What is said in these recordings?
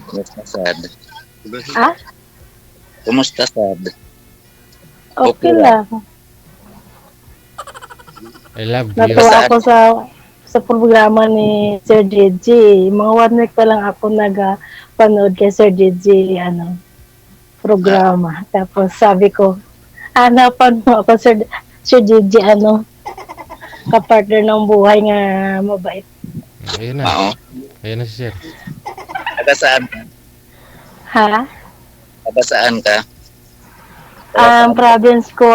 Kumusta sad? Ah, Kumusta sad? Okay okay ra. lang. I love Taga you. Natuwa saan? ako sa programa ni Sir JJ. Mga 1 week pa lang ako panood kay Sir JJ, Ah, programa. Tapos sabi ko, hanapan mo ako, Sir JJ, kapartner ng buhay nga mabait. Ayun na. oo. Ayun na si sir. Taga saan ka? Ha? Taga saan ka? Taga Ang saan ka? province ko,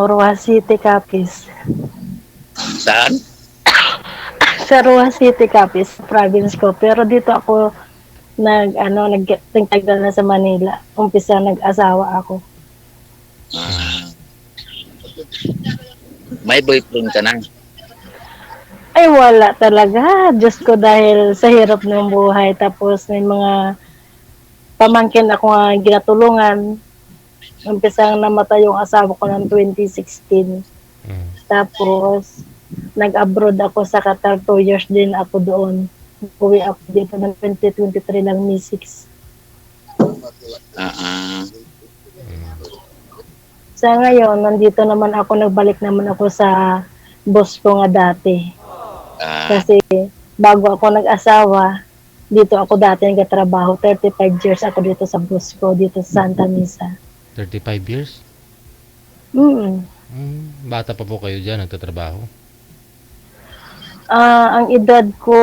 Roa City, Capiz. Saan? Sa Roa City, Capiz, province ko. Pero dito ako nagtagal na sa Manila. Umpisa nag-asawa ako. Ah, may boyfriend ka na? Ay, wala talaga. Diyos ko, dahil sa hirap ng buhay. Tapos may mga pamangkin ako nga ginatulungan. Umpisang namatay yung asawa ko ng 2016. Mm. Tapos, nag-abroad ako sa Qatar. 2 years din ako doon. Uwi ako dito ng 2023 lang, May 6. Ah, ah. Sa ngayon, nandito naman ako, nagbalik naman ako sa boss ko nga dati. Ah, Kasi bago ako nag-asawa, dito ako dati nagtatrabaho. 35 years ako dito sa boss ko, dito sa Santa Misa. 35 years? Mm. Bata pa po kayo dyan, nagtatrabaho. Ang edad ko,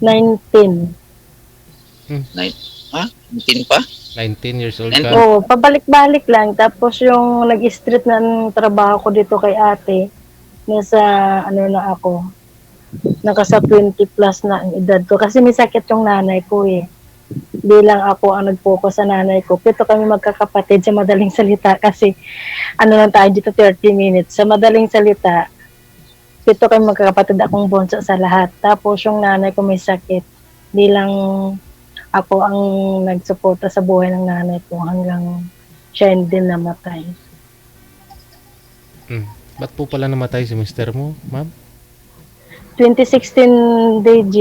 19. nine, ha? 19 pa? 19 years old And- ka. Oo, pabalik-balik lang. Tapos yung nag-street ng trabaho ko dito kay ate, nasa na ako, nakasa 20 plus na ang edad ko. Kasi may sakit yung nanay ko eh. Bilang ako ang nag-focus sa nanay ko. 7 kami magkakapatid sa madaling salita kasi lang tayo dito 30 minutes. Sa madaling salita, 7 kami magkakapatid, akong bunso sa lahat. Tapos yung nanay ko may sakit. Bilang ako ang nagsuporta sa buhay ng nanay ko hanggang siya din namatay. Ba't po pala namatay si mister mo, ma'am? 2016 DJ,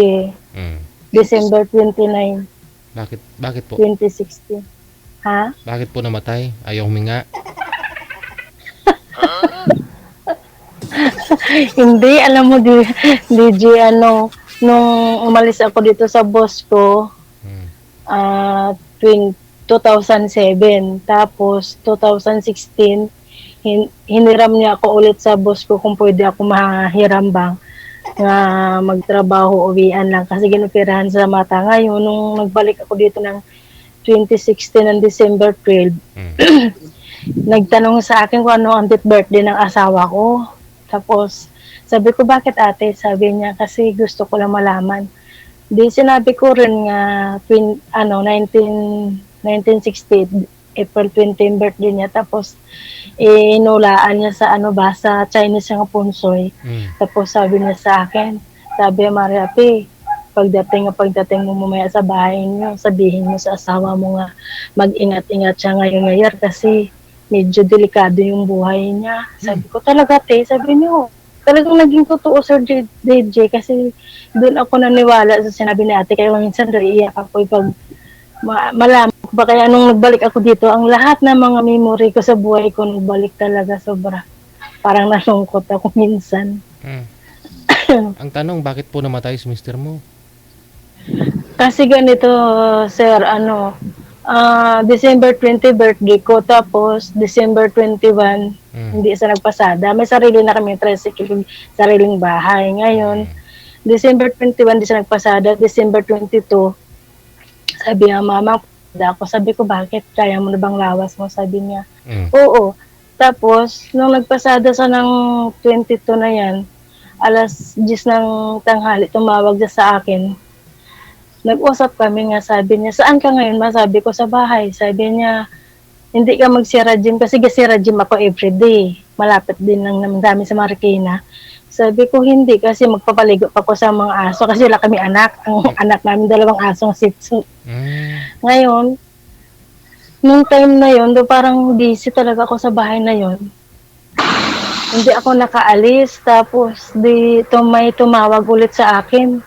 December 29, Bakit po? 2016. Ha? Bakit po namatay? Ayaw huminga. Hindi, alam mo, DJ, nung umalis ako dito sa boss ko, Mm. 2007. Tapos, 2016, hiniram niya ako ulit sa boss ko kung pwede ako mahiram bang nga magtrabaho, uwian lang. Kasi ginupirahan sa mata. Ngayon, nung nagbalik ako dito ng 2016 ng December 12, nagtanong sa akin kung ano ang date birthday ng asawa ko. Tapos, sabi ko, bakit ate? Sabi niya, kasi gusto ko lang malaman. Di sinabi ko rin nga 1960 April 20 yung birthday niya. Tapos inulaan niya sa sa Chinese nga punsoy. Tapos sabi niya sa akin, sabi Maria P, pagdating mo mamaya sa bahay niyo, sabihin mo sa asawa mo nga mag-ingat-ingat siya ngayon kasi medyo delikado yung buhay niya. Sabi ko talaga sabi niyo, talagang naging totoo Sir DJ kasi doon ako naniwala sa sinabi ni ate. Kaya minsan naiiyak ako pag malaman ko ba. Kaya nung nagbalik ako dito, ang lahat ng mga memory ko sa buhay ko nagbalik talaga sobra. Parang nalungkot ako minsan. Ang tanong, bakit po namatay si mister mo? Kasi ganito, sir, December 20 birthday ko, tapos December 21, hindi sa nagpasada. May sarili na kami, tricycle, sariling bahay. Ngayon, December 21, di siya nagpasada. December 22, sabi niya, mama, ako. Sabi ko, bakit? Kaya mo na bang lawas mo? Sabi niya, oo. Tapos, nung nagpasada sa ng 22 na yan, alas 10 ng tanghali, tumawag siya sa akin. Nag-usap kami nga, sabi niya, saan ka ngayon? Sabi ko, sa bahay. Sabi niya, hindi ka mag-Sierra Gym kasi Sierra Gym ako everyday. Malapit din lang naman dami sa Marikina. Sabi ko, hindi kasi magpapaligo pa ko sa mga aso kasi wala kami anak. Ang anak namin, 2 asong Shih Tzu. Ngayon, nung time na yun, parang busy talaga ako sa bahay na yun. Hindi ako nakaalis. Tapos, may tumawag ulit sa akin.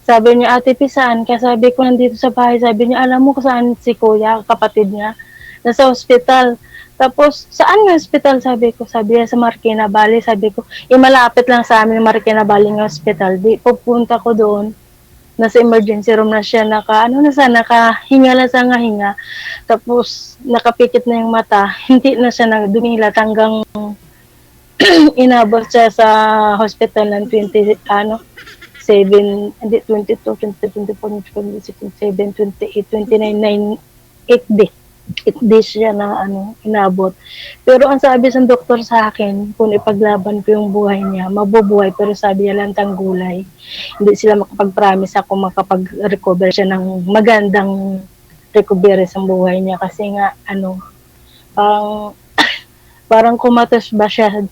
Sabi niya, Ate Pi, saan ka? Sabi ko, nandito sa bahay. Sabi niya, alam mo kung saan si kuya, kapatid niya? Nasa ospital. Tapos, saan nga hospital? Sabi ko, sabi niya sa Marikina Valley. Sabi ko, malapit lang sa amin Marikina Valley ng hospital. Di, pupunta ko doon. Nasa emergency room na siya, nakahinga na sa hinga. Tapos, nakapikit na yung mata. Hindi na siya dumilat hanggang inabot siya sa hospital ng 20, 7, hindi, 22, 23, 24, 25, 27, 28, 29, 8 days. 8 days siya na inabot. Pero ang sabi ng doktor sa akin, kung ipaglaban ko yung buhay niya, mabubuhay, pero sabi niya lantang gulay. Hindi sila makapag-promise ako makapag-recover siya ng magandang recovery sa buhay niya. Kasi nga, parang kumatos ba siya,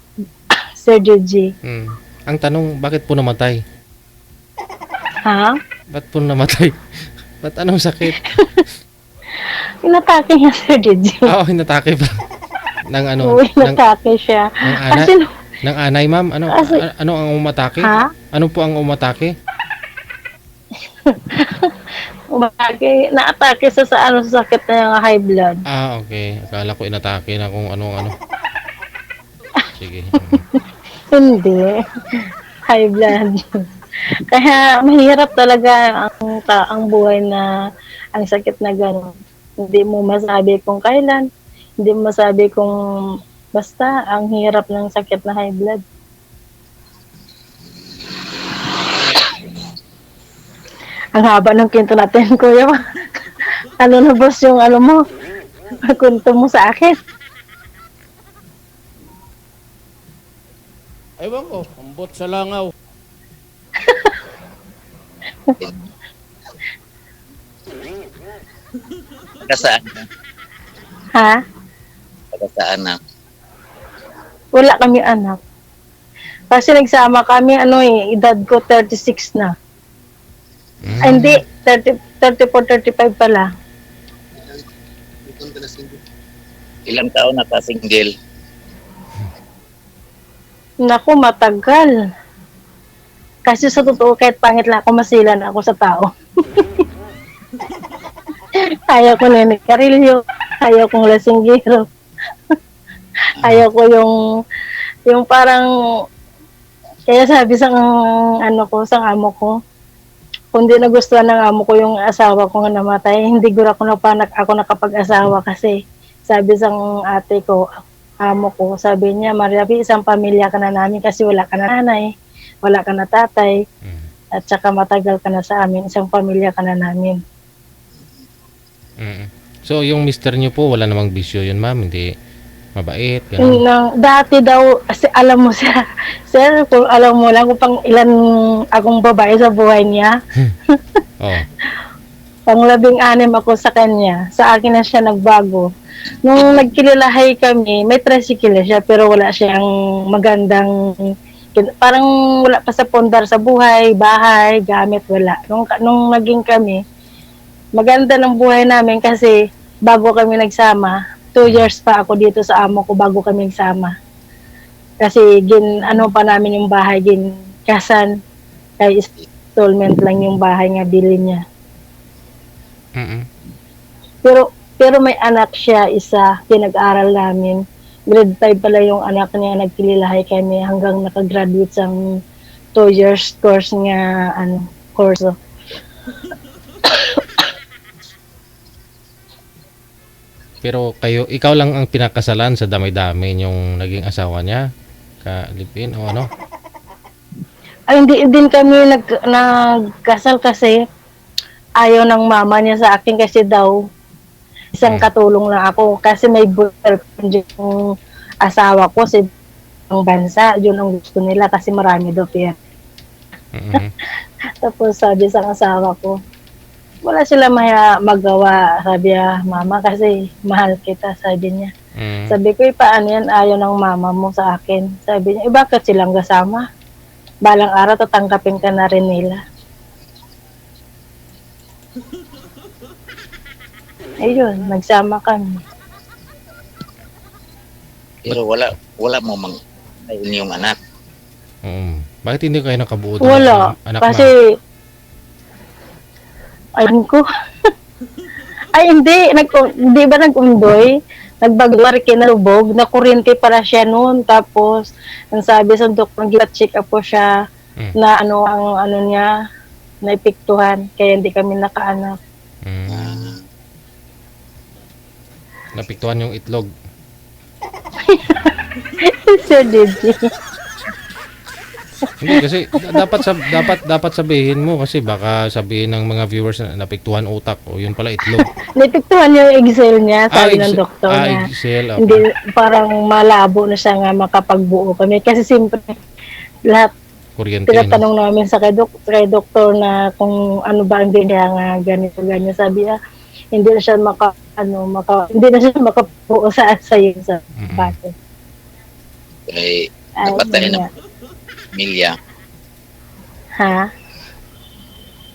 Sir JJ? Ang tanong, bakit po namatay? Ha? Ba't po namatay? Ba't anong sakit? Inatake niya, Sir JJ. Oo, hinatake pa. Ng Oo, inatake siya. Kasi, ng anay, ma'am? Ano ang umatake? ha? Ano po ang umatake? Naatake sa sakit na yung high blood. Ah, okay. Akala ko inatake na kung ano. Sige. Hindi. High blood. Kaya mahirap talaga ang buhay na ang sakit na gano'n. Hindi mo masabi kung kailan. Hindi mo masabi kung basta ang hirap ng sakit na high blood. Ang haba ng kwento natin, kuya. Ano na boss yung mo? Kwento mo sa akin. Ewan ko, ambot sa langaw. Taga saan na? Ha? Taga saan na? Wala kami anak. Kasi nagsama kami, edad ko 36 na. Ay, hindi, 34, 35 pala. Ilang taon na ka single? Naku, matagal. Kasi sa totoo, kahit pangit lang ako, masilan ako sa tao. Ayaw ko nanikarilyo. Ayaw kong lasinggero. Ayaw ko yung parang, kaya sabi sa sa amo ko, kung di nagustuhan ng amo ko yung asawa ko nga namatay, hindi gura ako nakapag-asawa kasi sabi sa ate ko, amo ko, sabi niya, Maria, isang pamilya ka na namin kasi wala ka na nanay, wala ka na tatay, at saka matagal ka na sa amin, isang pamilya ka na namin. So, yung mister niyo po, wala namang bisyo yun, ma'am? Hindi mabait? Ganun. Dati daw, alam mo siya, sir, kung alam mo lang kung pang ilan akong babae sa buhay niya. Oh. Pang 16 ako sa kanya. Sa akin na siya nagbago. Nung nagkilalahay kami, may tricycle siya, pero wala siyang magandang, parang wala pa sa pondar sa buhay, bahay, gamit, wala. Nung naging kami, maganda ng buhay namin kasi bago kami nagsama, 2 years pa ako dito sa amo ko bago kami nagsama. Kasi pa namin yung bahay, kasan, kay installment lang yung bahay nga bilhin niya. Pero may anak siya, isa, pinag-aral namin. Grade 5 pala yung anak niya, nagkililahay kami hanggang nakagraduate sa 2 years course nga, course. Pero ikaw lang ang pinakasalan sa dami-dami yung naging asawa niya? Ka-live-in o ano? Ay, hindi din kami nagkasal kasi ayaw ng mama niya sa akin kasi daw isang katulong lang ako kasi may boyfriend yung asawa ko sa ibang bansa. Yun ang gusto nila kasi marami daw pera. Tapos sabi sa asawa ko, wala sila magawa, sabi niya, mama, kasi mahal kita, sabi niya. Sabi ko, paano yan, ayaw ng mama mo sa akin. Sabi niya, bakit silang kasama? Balang araw, tatanggapin ka na rin nila. Ayun, nagsama kami. Pero wala mo ayun yung anak. Bakit hindi kayo nakabuo doon? Wala, Anak kasi Ayun ko. Ay, hindi. Hindi ba nag-undoy? Nagbagwar, kinalubog. Nakuryente pala siya noon. Tapos, ang sabi sa doktor, check up po siya Mm. na ang niya, naipiktuhan. Kaya hindi kami nakaanak. Mm. Napiktuhan yung itlog. Sir DJ. Hindi kasi dapat sabihin mo kasi baka sabihin ng mga viewers na napiktuhan utak o yun pala itlog. Naipiktuhan yung Excel niya, sabi ng doktor na. Excel. Hindi, Okay. parang malabo na siya nga makapagbuo kami. Kasi siyempre, lahat Kuryente, no? tinatanong namin sa kay doktor na kung ano ba ang niya nga ganito ganyan, sabi niya hindi na siya hindi na siya makabuo sa sayo sa Mm-mm. bate. Kay Ay, napatay yun na nga. pamilya. Ha?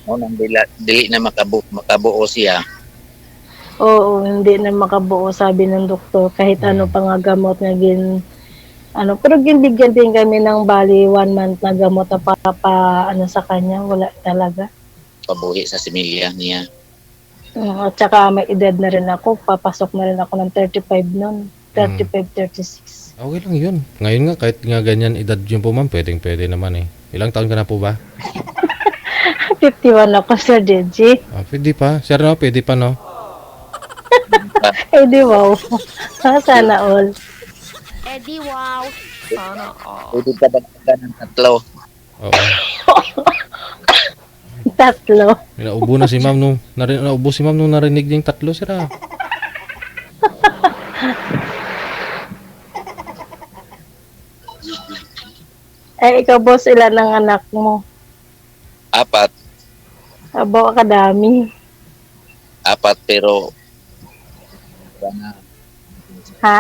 Unang dili na makabuo siya. Oo, hindi na makabuo, sabi ng doktor, kahit ano Mm. pa nga gamot na pero ginbigyan din kami ng bali 1 month na gamot na sa kanya, wala talaga. Pabuhi sa similya niya. At saka may edad na rin ako, papasok na rin ako ng 35 noon, 35, 36. Okay lang yun. Ngayon nga, kahit nga ganyan edad yun po ma'am, pwede naman eh. Ilang taon ka na po ba? 51 ako, Sir DJ. Pwede pa. Sir, no? Pwede pa, no? Eh di wow. Sana all. Eddie, wow. Sana all. Pwede ka dagdagan ng 3. Oo. Tatlo. Naubo na si ma'am nung, naubo si ma'am nung narinig niya yung 3, sir ah. Eh ikaw boss, ilan ang anak mo? 4. Aba, kadami. 4 pero na, Ha?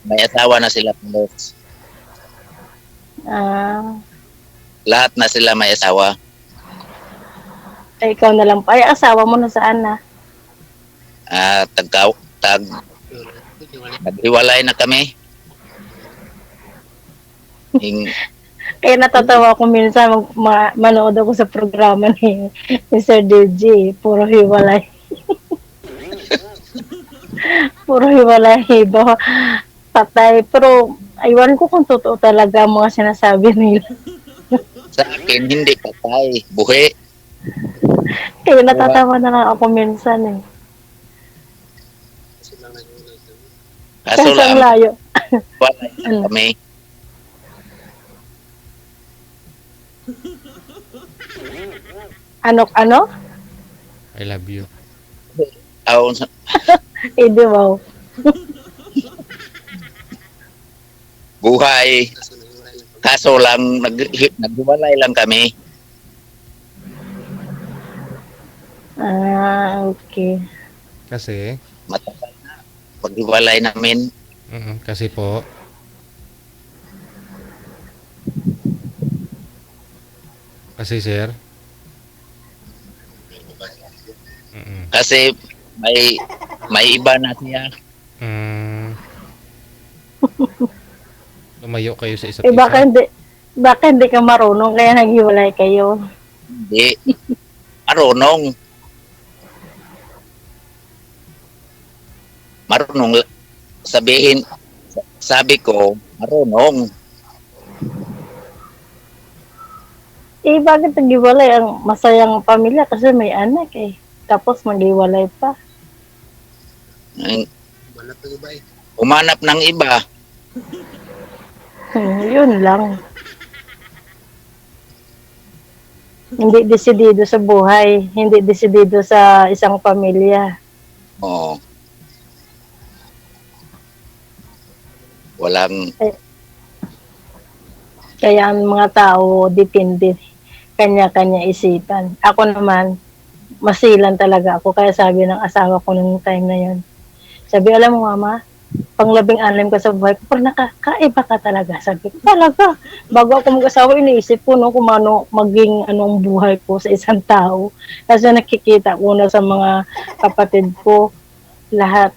may asawa na sila boss. Lahat na sila may asawa. Eh, ikaw na lang pa. Ay, asawa mo na saan na? Naghiwalay na kami. Kaya natatawa ko minsan manood ako sa programa ni Sir DJ. Puro hiwalay. Puro hiwalay. Patay. Pero, aywan ko kung totoo talaga ang mga sinasabi nila. Sa akin, hindi patay. Buhi. Kaya natatawa na lang ako minsan eh. Kaso Kasi ang lang, layo. walay na kami. Ano? I love you. Eh, di wow. Buhay. Kaso lang, naghiwalay lang kami. Okay. Kasi, Matagal na. Paghiwalay namin, kasi po, kasi sir, kasi may iba na siya. lumayo kayo sa isa't Eh, isa. baka hindi ka marunong kaya naghiwalay kayo. Hindi. Marunong. Sabihin, sabi ko, marunong. Eh, bakit naghiwalay? Ang masayang pamilya kasi may anak eh. Tapos maghiwalay pa. Umanap ng iba. Yun lang. Hindi desidido sa buhay. Hindi desidido sa isang pamilya. Oo. Walang, Kaya ang mga tao, depende. Kanya-kanya isipan. Ako naman, masilan talaga ako. Kaya sabi ng asawa ko nung time na yun. Sabi, alam mo mama, pang 16 ka sa buhay ko, pero nakakaiba ka talaga. Sabi ko, talaga. Bago ako mag-asawa, iniisip ko no, kung ano maging anong buhay ko sa isang tao. Kasi nakikita ko na sa mga kapatid ko, lahat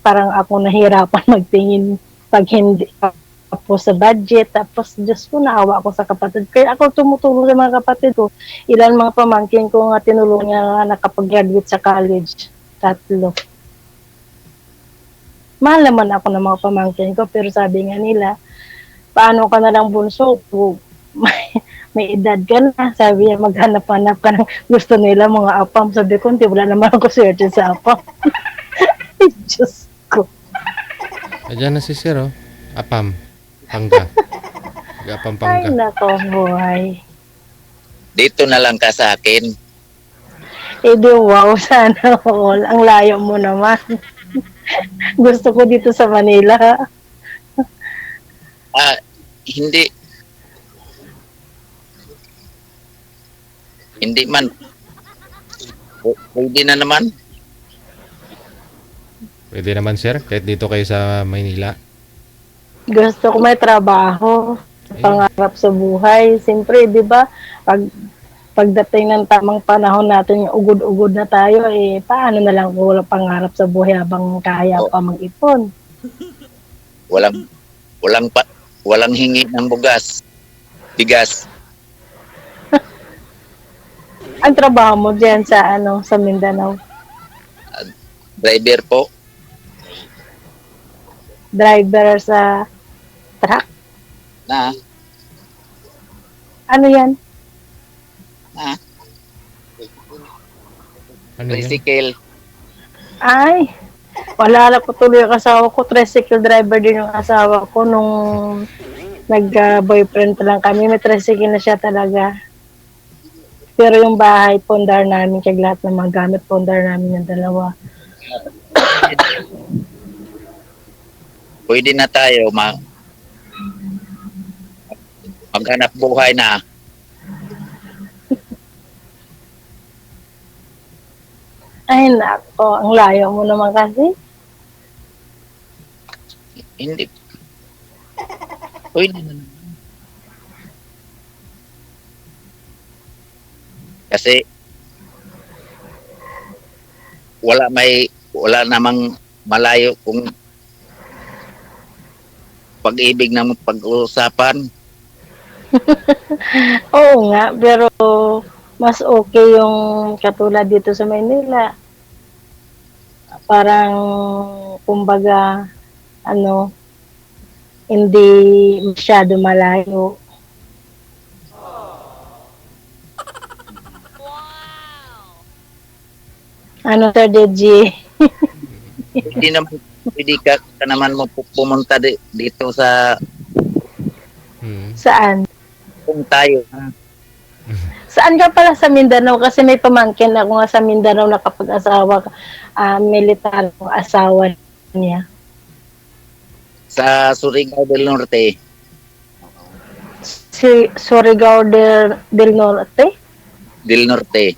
parang ako nahirapan magtingin pag hindi tapos sa budget, tapos Diyos ko, naawa ako sa kapatid. Kaya ako tumutulong sa mga kapatid ko. Ilan mga pamangkin ko nga tinulong niya nga nakapag-graduate sa college. 3. Mahal naman ako ng mga pamangkin ko, pero sabi nga nila, paano ka na lang bunso? May edad ka na. Sabi niya, maghanap-hanap ka ng gusto nila mga apam. Sabi ko, hindi, wala naman ako swerte sa apam. Diyos ko. Ayan na si Sir, oh. Apam. Pangga. Apam Ay, pangga. nako, buhay. Dito na lang ka sa akin. Eh di wow, sana all. Ang layo mo naman. Gusto ko dito sa Manila. Hindi. Hindi man. Pwede na naman. Pwede naman, Sir, kahit dito kayo sa Maynila. Gusto ko may trabaho. Pangarap sa buhay. Siyempre, di ba, pagdating ng tamang panahon natin, yung ugod-ugod na tayo, eh, paano na lang kung walang pangarap sa buhay habang kaya pa mag-ipon? Walang hingi ng bigas. Ang trabaho mo dyan sa, sa Mindanao? Driver po. Driver sa truck? Na. Ano yan? Ano yun? Tricycle. Ay, wala na ko tuloy yung asawa ko. Tricycle driver din yung asawa ko nung nag-boyfriend pa lang kami. May tricycle na siya talaga. Pero yung bahay, pondar namin. Kaya lahat ng mga gamit, pondar namin yung dalawa. Pwede na tayo maghanap buhay na. Ay, nako. Ang layo mo naman kasi. Hindi. Pwede na naman. Kasi wala namang malayo kung pag-ibig na pag-uusapan. Oo nga, pero mas okay yung katulad dito sa Maynila. Parang, kumbaga, hindi masyado malayo. Ano, Sir Deji? Hindi naman pwede ka naman mo pumunta dito sa Saan? kung tayo. Saan ka pala sa Mindanao? Kasi may pamangkin ako nga sa Mindanao na kapag asawa, militar ang asawa niya. Sa Surigao del Norte. Si Surigao del Norte? Del Norte.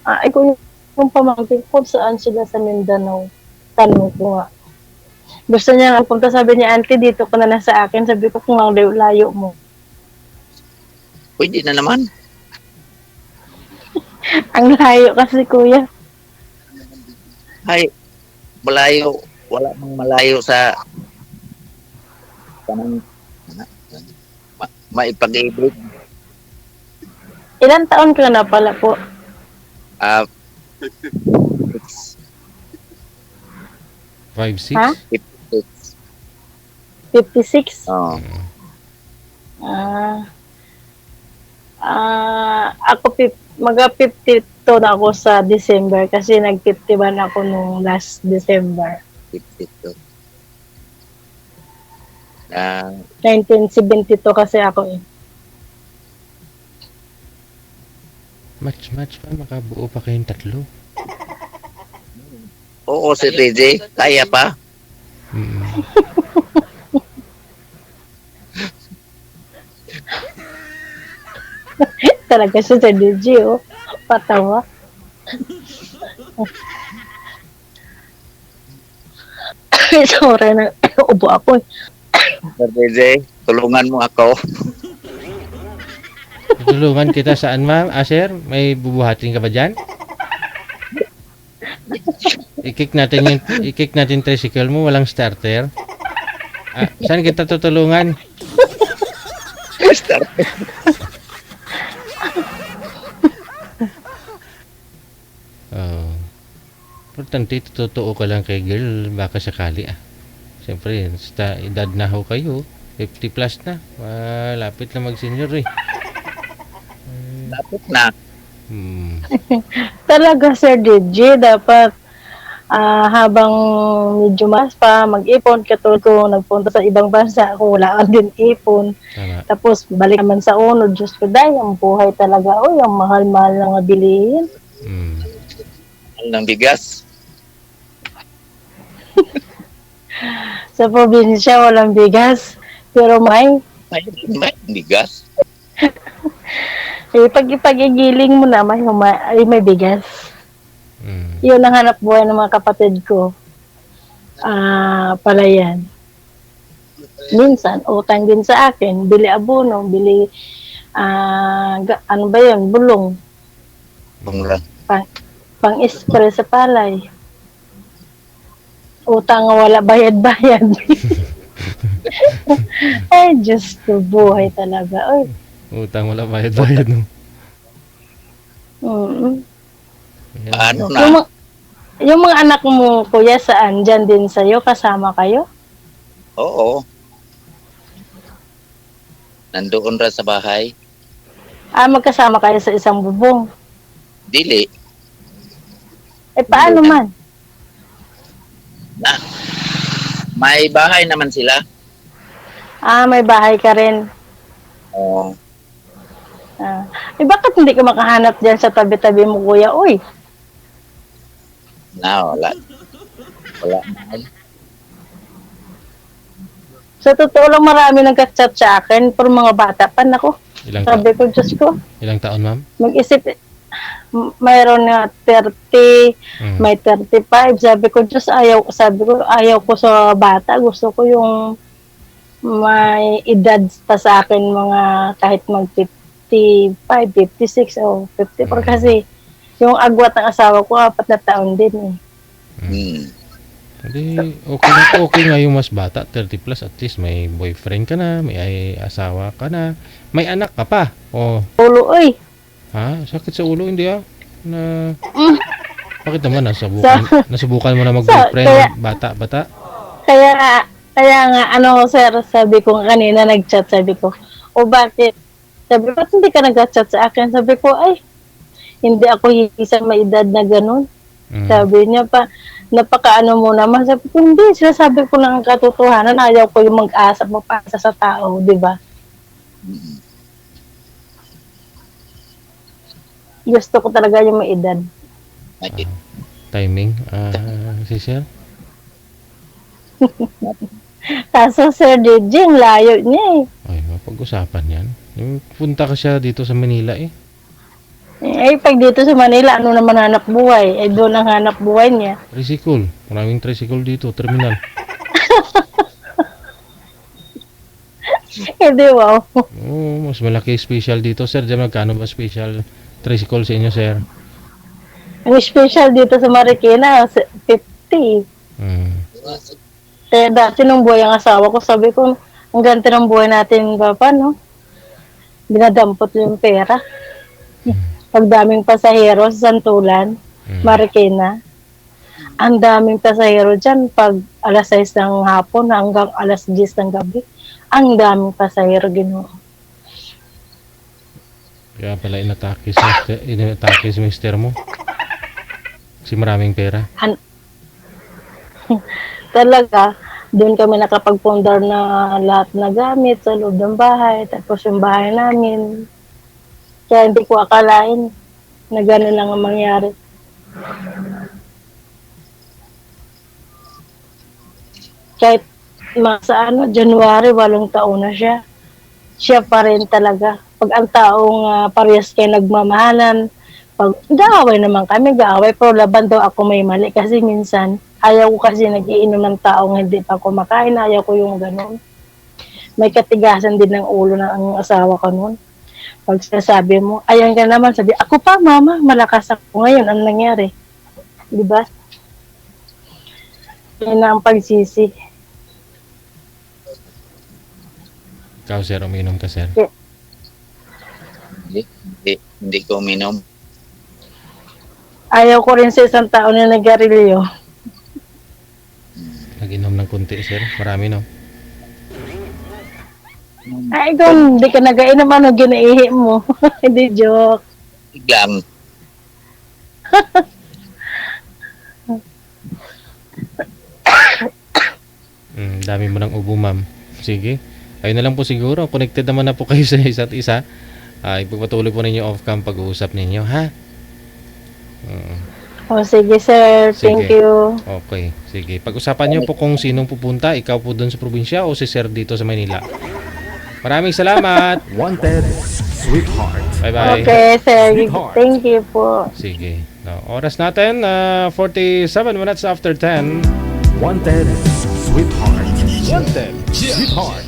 Ay, kung yung pamangkin ko, saan sila sa Mindanao? Tanong ko nga. Gusto niya nga punta, sabi niya, auntie, dito ka na lang sa akin. Sabi ko, kung ang layo mo. Pwede na naman. Ang layo kasi, kuya. Ay, malayo. Wala mang malayo sa maipag-ibig. Ilan taon ka na pala po? 5'6"? Ha? 56. 56? Oh. Ako mag-52 na ako sa December kasi nag-51 ako nung last December. 52. 1972 kasi ako eh. Match pa, makabuo pa kayong tatlo. Oo, si TJ. Kaya pa. Talaga siya sa DJ, oh. Patawa. Sorry na. Ubo ako. Sir TJ, tulungan mo ako. Tulungan kita saan, ma'am? Sir, may bubuhatin ka ba dyan? I-kick natin tricycle mo, walang starter. Saan kita tutulungan? Start. Oh. Importante, totoo ka lang kay girl, baka sakali Siyempre, sa edad na ho kayo, 50 plus na. Lapit na mag-senior eh. Dapat na. Talaga, Sir DJ, dapat habang medyo mas pa, mag-ipon. Katulad ko, nagpunta sa ibang bansa, ako wala ka din ipon. Tama. Tapos, balik naman sa unod. Diyos ko, dahil ang buhay talaga. Uy, ang mahal-mahal na nga bilihin. Ng bigas. Sa probinsya, walang bigas. Pero may Bigas. pag ipagigiling mo na, may bigas. Yun ang hanap buhay ng mga kapatid ko. Palayan. Minsan, utang din sa akin. Bili abono, bili, ano ba yun, bulong. Bunga. Pang-spray sa palay. Utang wala bayad-bayad. Ay, Diyos ko, buhay talaga. Ay. Utang wala bayad-bayad, no? Ayan. Paano na? Yung mga anak mo, kuya, saan? Diyan din sa'yo? Kasama kayo? Oo. Nandoon ra sa bahay. Magkasama kayo sa isang bubong. Dili. Paano man? May bahay naman sila. May bahay ka rin. Oo. Bakit hindi ka makahanap dyan sa tabi-tabi mo, kuya? Uy, Wala. Wala. sa totoo lang marami nag-chat sa akin, pero mga bata pa, nako. Sabi ko, Diyos ko, Ilang taon, ma'am? mag-isip, mayroon na 30, may 35. Sabi ko, Diyos, ayaw ko sa bata. Gusto ko yung may edad pa sa akin, mga kahit mag-55, 56, o 54 kasi yung agwat ng asawa ko, 4 na taon din eh. Hindi, okay nga yung mas bata, 30 plus, at least may boyfriend ka na, may asawa ka na, may anak ka pa. Ulo, oy. Sakit sa ulo, hindi Bakit naman, nasubukan mo na mag-boyfriend, bata? Kaya nga, sir, sabi ko kanina, nag-chat, sabi ko, bakit? Sabi ko, hindi ka nag-chat sa akin? Sabi ko, hindi ako isang may edad na ganun. Sabi niya pa, napakaano mo naman. Sabi ko, hindi, sinasabi ko lang ang katotohanan. Ayaw ko yung mag-asa sa tao, di ba? Gusto ko talaga yung may edad. Timing, si Sir? Kaso, Sir DJ, ang layo niya eh. Ay, mapag-usapan yan. Yung punta ka siya dito sa Manila pag dito sa Manila, ano naman hanap buhay? Doon ang hanap buhay niya. Tricycle. Maraming tricycle dito, terminal. Hindi, wow. Mas malaki special dito, sir. Diyan magkano ba special tricycle sa inyo, sir? Ang special dito sa Marikina, 50. Kaya dati nung buhay ang asawa ko, sabi ko, ang ganti ng buhay natin, Papa, no? Binadampot yung pera. Pagdaming pasahero sa Santulan, Marikina. Ang daming pasahero dyan pag alas 6 ng hapon hanggang alas 10 ng gabi. Ang daming pasahero, Ginoo. Kaya pala inatake si mister mo. Kasi maraming pera. Talaga, doon kami nakapagpundar na lahat na gamit sa loob ng bahay. Tapos yung bahay namin. Kaya hindi ko akalain na gano'n lang ang mangyari. Kahit sa January, 8 taon na siya. Siya pa rin talaga. Pag ang taong parehas kayo nagmamahalan, pag gaaway naman kami, gaaway, pero laban daw ako may mali. Kasi minsan, ayaw ko kasi nag-iinom ng taong hindi pa kumakain. Ayaw ko yung gano'n. May katigasan din ng ulo ng asawa ko noon. Pag sabi mo, ayan ka naman, sabi, ako pa, mama, malakas ako ngayon. Ang nangyari? Diba? Yan na ang pagsisi. Ikaw, sir, uminom ka, sir. Hindi ko uminom. Ayaw ko rin sa isang tao na nagarilyo. Nag-inom ng kunti, sir. Marami, no? Ay, kung hindi ka nagainom, ano ginaihi mo? Hindi, joke. Biglang. Dami mo ng ubo, ma'am. Sige. Ayun na lang po siguro. Connected naman na po kayo sa isa't isa. Ipagpatuloy po ninyo off-cam pag-uusap ninyo, ha? O, sige, sir. Thank Sige. you. Okay. Sige. Pag-usapan nyo po kung sinong pupunta. Ikaw po doon sa probinsya o si sir dito sa Manila. Maraming salamat. Wanted, sweetheart. Bye-bye. Okay, sir. Sweetheart. Thank you po. Sige. No, oras natin, 47 minutes after 10. Wanted, sweetheart. Wanted, sweetheart.